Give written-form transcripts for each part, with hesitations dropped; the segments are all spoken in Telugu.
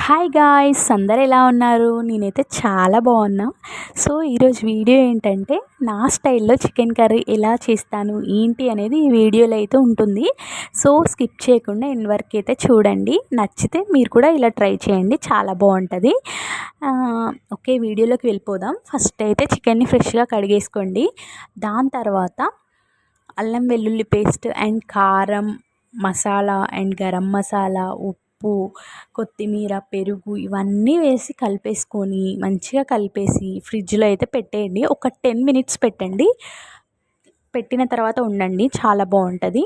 హాయ్ గాయ్స్, అందరు ఎలా ఉన్నారు? నేనైతే చాలా బాగున్నా. సో ఈరోజు వీడియో ఏంటంటే నా స్టైల్లో చికెన్ కర్రీ ఎలా చేస్తాను ఏంటి అనేది ఈ వీడియోలో అయితే ఉంటుంది. సో స్కిప్ చేయకుండా ఎండ్ వరకు అయితే చూడండి. నచ్చితే మీరు కూడా ఇలా ట్రై చేయండి, చాలా బాగుంటుంది. ఓకే, వీడియోలోకి వెళ్ళిపోదాం. ఫస్ట్ అయితే చికెన్ని ఫ్రెష్గా కడిగేసుకోండి. దాని తర్వాత అల్లం వెల్లుల్లి పేస్ట్ అండ్ కారం, మసాలా అండ్ గరం మసాలా, ఉప్పు, కొత్తిమీర, పెరుగు ఇవన్నీ వేసి కలిపేసుకొని మంచిగా కలిపేసి ఫ్రిడ్జ్లో అయితే పెట్టేయండి. ఒక 10 మినిట్స్ పెట్టండి. పెట్టిన తర్వాత ఉండండి, చాలా బాగుంటుంది.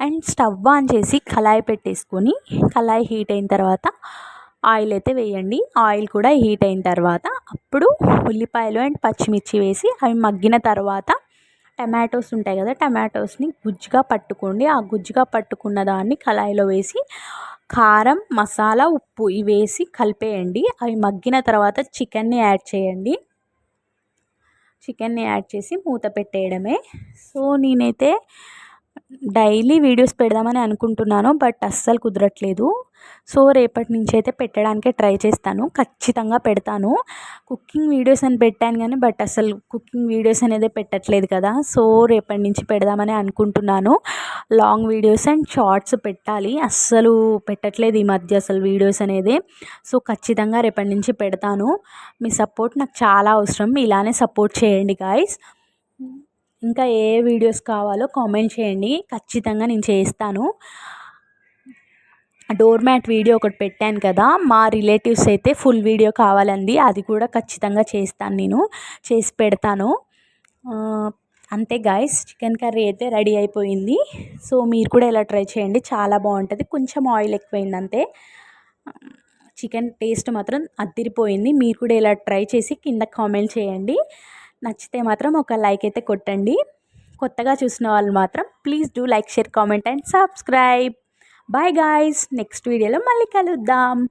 అండ్ స్టవ్ ఆన్ చేసి కళాయి పెట్టేసుకొని కళాయి హీట్ అయిన తర్వాత ఆయిల్ అయితే వేయండి. ఆయిల్ కూడా హీట్ అయిన తర్వాత అప్పుడు ఉల్లిపాయలు అండ్ పచ్చిమిర్చి వేసి అవి మగ్గిన తర్వాత టమాటోస్ ఉంటాయి కదా, టమాటోస్ని గుజ్జుగా పట్టుకోండి. ఆ గుజ్జుగా పట్టుకున్న దాన్ని కళాయిలో వేసి కారం, మసాలా, ఉప్పు ఇవి వేసి కలిపేయండి. అవి మగ్గిన తర్వాత చికెన్ని యాడ్ చేయండి. చికెన్ని యాడ్ చేసి మూత పెట్టేయడమే. సో నేనైతే డైలీ వీడియోస్ పెడదామని అనుకుంటున్నాను, బట్ అస్సలు కుదరట్లేదు. సో రేపటి నుంచి అయితే పెట్టడానికే ట్రై చేస్తాను, ఖచ్చితంగా పెడతాను. కుకింగ్ వీడియోస్ అని పెట్టాను కానీ బట్ అసలు కుకింగ్ వీడియోస్ అనేది పెట్టట్లేదు కదా. సో రేపటి నుంచి పెడదామని అనుకుంటున్నాను. లాంగ్ వీడియోస్ అండ్ షార్ట్స్ పెట్టాలి, అస్సలు పెట్టట్లేదు ఈ మధ్య అసలు వీడియోస్ అనేది. సో ఖచ్చితంగా రేపటి నుంచి పెడతాను. మీ సపోర్ట్ నాకు చాలా అవసరం, ఇలానే సపోర్ట్ చేయండి గాయ్స్. ఇంకా ఏ వీడియోస్ కావాలో కామెంట్ చేయండి, ఖచ్చితంగా నేను చేస్తాను. డోర్ మ్యాట్ వీడియో ఒకటి పెట్టాను కదా, మా రిలేటివ్స్ అయితే ఫుల్ వీడియో కావాలండి, అది కూడా ఖచ్చితంగా చేస్తాను, నేను చేసి పెడతాను. అంతే గాయ్స్, చికెన్ కర్రీ అయితే రెడీ అయిపోయింది. సో మీరు కూడా ఇలా ట్రై చేయండి, చాలా బాగుంటుంది. కొంచెం ఆయిల్ ఎక్కువైంది అంతే. చికెన్ టేస్ట్ మాత్రం అదిరిపోయింది. మీరు కూడా ఇలా ట్రై చేసి కింద కామెంట్ చేయండి. నచ్చితే మాత్రం ఒక లైక్ అయితే కొట్టండి. కొత్తగా చూసిన వాళ్ళు మాత్రం please do like, share, comment and subscribe. Bye guys, next వీడియోలో మళ్ళీ కలుద్దాం.